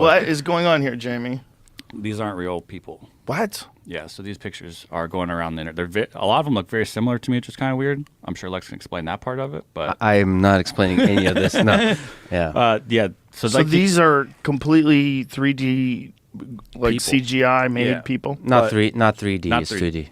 What is going on here, Jamie? These aren't real people. What? Yeah, so these pictures are going around the internet. A lot of them look very similar to me, which is kind of weird. I'm sure Lex can explain that part of it, but I'm not explaining any of this. No. Yeah. yeah. So like these are completely 3D, like people. CGI made Yeah. people. Not 3D. not It's 3D. 2D.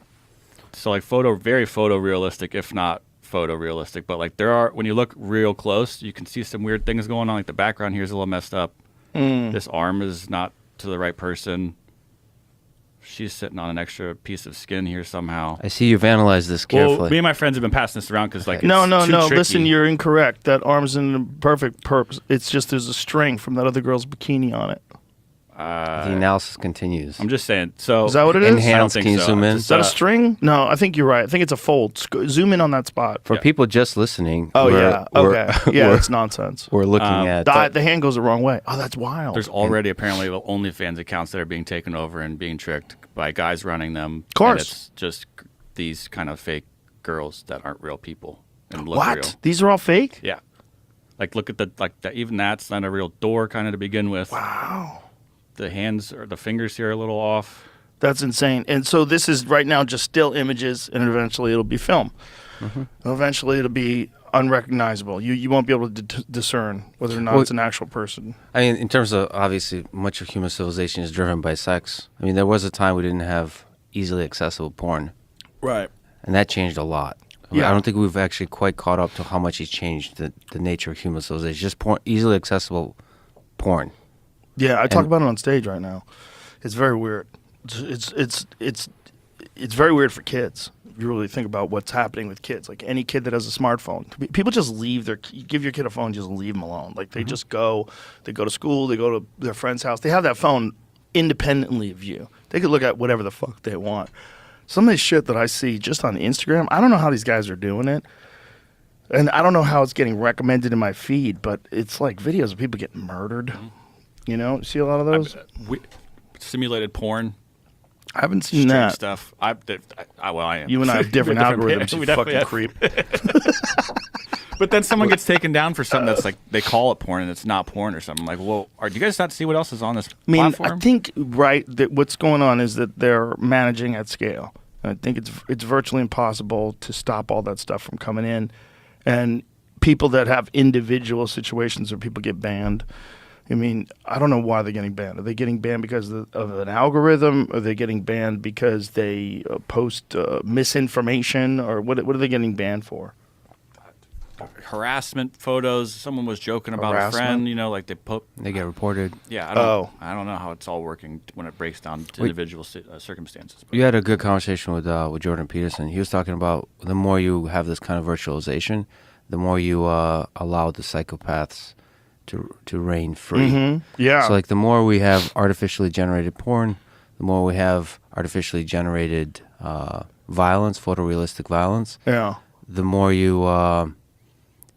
So like very photorealistic, if not photorealistic. But like when you look real close, you can see some weird things going on. Like the background here is a little messed up. This arm is not to the right person. She's sitting on an extra piece of skin here somehow. I see you've analyzed this carefully. Well, me and my friends have been passing this around because like No. it's too tricky. Listen, you're incorrect. That arm's in the perfect purpose. It's just there's a string from that other girl's bikini on it. The analysis continues. I'm just saying. So Is that what it is? I don't Enhance, think can you so. zoom in? Just, Is that a string? No, I think you're right. I think it's a fold. Zoom in on that spot. For people just listening, Oh, we're- yeah. Okay. Yeah, we're- it's nonsense. We're looking at The hand goes the wrong way. Oh, that's wild. There's already apparently Onlyfans accounts that are being taken over and being tricked by guys running them. Of course. And it's just these kind of fake girls that aren't real people and look What? real. These are all fake? Yeah. Like look at even that's not a real door kind of to begin with. Wow. The hands or the fingers here are a little off. That's insane. And so this is right now just still images, and eventually it'll be film. Eventually it'll be unrecognizable. You won't be able to discern whether or not Well, it's an actual person. I mean, in terms of, obviously, much of human civilization is driven by sex. I mean, there was a time we didn't have easily accessible porn, Right. and that changed a lot. I mean, Yeah. I don't think we've actually quite caught up to how much it's changed the nature of human civilization. Just porn, easily accessible porn. Yeah, I talk about it on stage right now. It's very weird. It's very weird for kids. If you really think about what's happening with kids, like any kid that has a smartphone, people just leave you give your kid a phone, just leave them alone. Like they just go to school, they go to their friend's house. They have that phone independently of you. They could look at whatever the fuck they want. Some of this shit that I see just on Instagram, I don't know how these guys are doing it. And I don't know how it's getting recommended in my feed, but it's like videos of people getting murdered. You know, see a lot of those? Simulated porn. I haven't seen Strange that. stuff. I am. You and I have different algorithms, We you definitely fucking have. creep. But then someone gets taken down for something that's like they call it porn and it's not porn or something. Like, well, do you guys not see what else is on this I mean, platform? I think, right, that what's going on is that they're managing at scale. I think it's virtually impossible to stop all that stuff from coming in. And people that have individual situations where people get banned, I mean, I don't know why they're getting banned. Are they getting banned because of an algorithm? Are they getting banned because they post misinformation? Or what are they getting banned for? Harassment photos. Someone was joking about Harassment? a friend. You know, like They get reported. Yeah, I don't know how it's all working when it breaks down to individual circumstances. But You had a good conversation with Jordan Peterson. He was talking about the more you have this kind of virtualization, the more you allow the psychopaths to reign free. Yeah. So like the more we have artificially generated porn, the more we have artificially generated violence, photorealistic violence, Yeah. the more you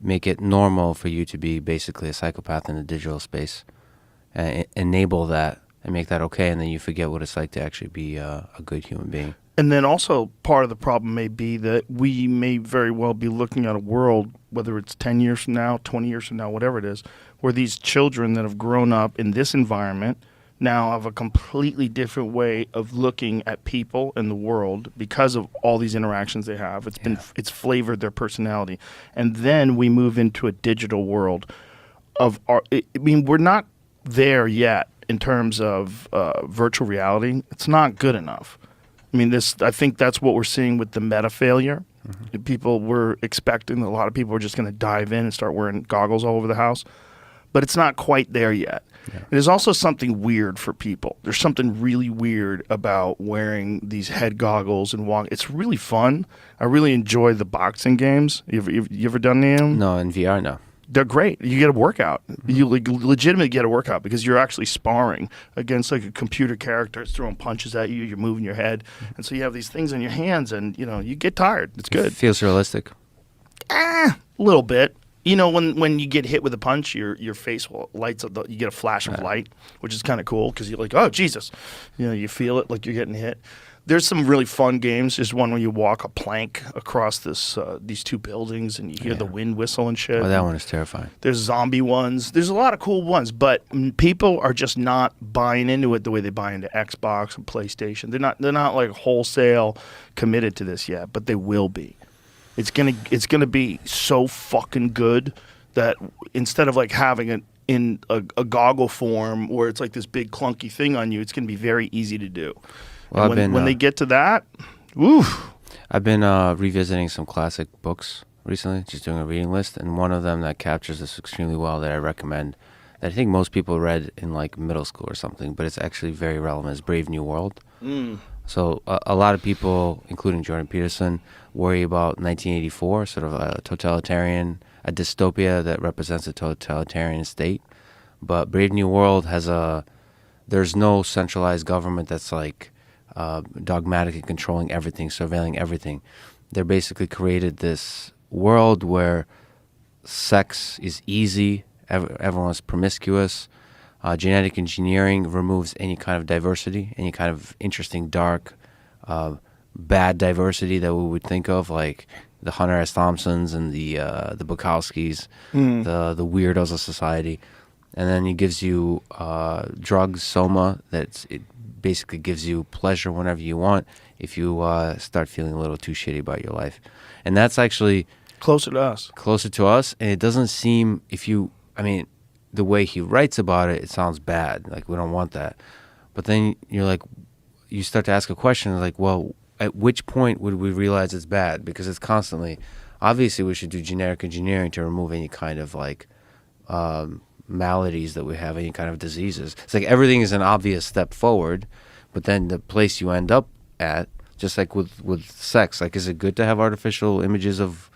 make it normal for you to be basically a psychopath in the digital space. Enable that and make that okay, and then you forget what it's like to actually be a good human being. And then also part of the problem may be that we may very well be looking at a world, whether it's 10 years from now, 20 years from now, whatever it is, where these children that have grown up in this environment now have a completely different way of looking at people and the world because of all these interactions they have. It's flavored their personality. And then we move into a digital world of we're not there yet in terms of virtual reality. It's not good enough. I mean, I think that's what we're seeing with the meta failure. People were expecting, a lot of people were just going to dive in and start wearing goggles all over the house. But it's not quite there yet. Yeah. There's also something weird for people. There's something really weird about wearing these head goggles and walk. It's really fun. I really enjoy the boxing games. You ever done any of them? No, in VR, no. They're great. You get a workout. You legitimately get a workout because you're actually sparring against like a computer character. It's throwing punches at you. You're moving your head. And so you have these things in your hands and, you get tired. It's good. It feels realistic. A little bit. You know, when you get hit with a punch, your face lights up. You get a flash of light, which is kind of cool because you're like, oh, Jesus. You feel it like you're getting hit. There's some really fun games. There's one where you walk a plank across these two buildings and you hear the wind whistle and shit. Oh, that one is terrifying. There's zombie ones. There's a lot of cool ones, but people are just not buying into it the way they buy into Xbox and PlayStation. They're not like wholesale committed to this yet, but they will be. It's gonna be so fucking good that instead of like having it in a goggle form where it's like this big clunky thing on you, it's gonna be very easy to do. Well, When they get to that, woo. I've been revisiting some classic books recently, just doing a reading list, and one of them that captures this extremely well that I recommend, that I think most people read in like middle school or something, but it's actually very relevant, is Brave New World. So a lot of people, including Jordan Peterson, worry about 1984, sort of a dystopia that represents a totalitarian state. But Brave New World there's no centralized government that's like dogmatically controlling everything, surveilling everything. They're basically created this world where sex is easy, everyone's promiscuous. Genetic engineering removes any kind of diversity, any kind of interesting, dark, bad diversity that we would think of, like the Hunter S. Thompsons and the Bukowskis, the weirdos of society. And then he gives you drugs, soma, it basically gives you pleasure whenever you want if you start feeling a little too shitty about your life. And that's actually Closer to us. And it doesn't seem, the way he writes about it, it sounds bad. Like, we don't want that. But then you're like, you start to ask a question like, well, at which point would we realize it's bad? Because it's constantly, obviously we should do genetic engineering to remove any kind of like maladies that we have, any kind of diseases. It's like everything is an obvious step forward, but then the place you end up at, just like with sex, like, is it good to have artificial images of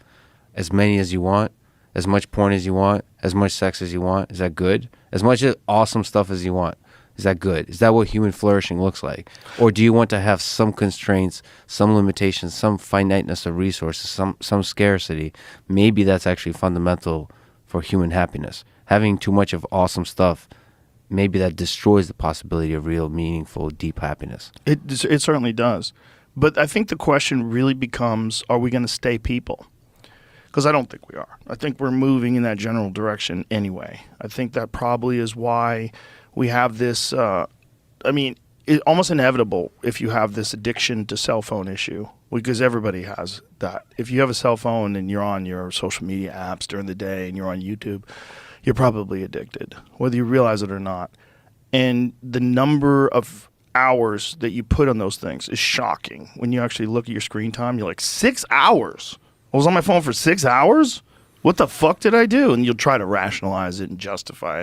as many as you want, as much porn as you want, as much sex as you want? Is that good? As much awesome stuff as you want? Is that good? Is that what human flourishing looks like? Or do you want to have some constraints, some limitations, some finiteness of resources, some scarcity? Maybe that's actually fundamental for human happiness. Having too much of awesome stuff, maybe that destroys the possibility of real, meaningful, deep happiness. It certainly does. But I think the question really becomes, are we going to stay people? Because I don't think we are. I think we're moving in that general direction anyway. I think that probably is why we have this, it's almost inevitable if you have this addiction to cell phone issue, because everybody has that. If you have a cell phone and you're on your social media apps during the day and you're on YouTube, you're probably addicted, whether you realize it or not. And the number of hours that you put on those things is shocking. When you actually look at your screen time, you're like, 6 hours? I was on my phone for 6 hours? What the fuck did I do? And you'll try to rationalize it and justify it.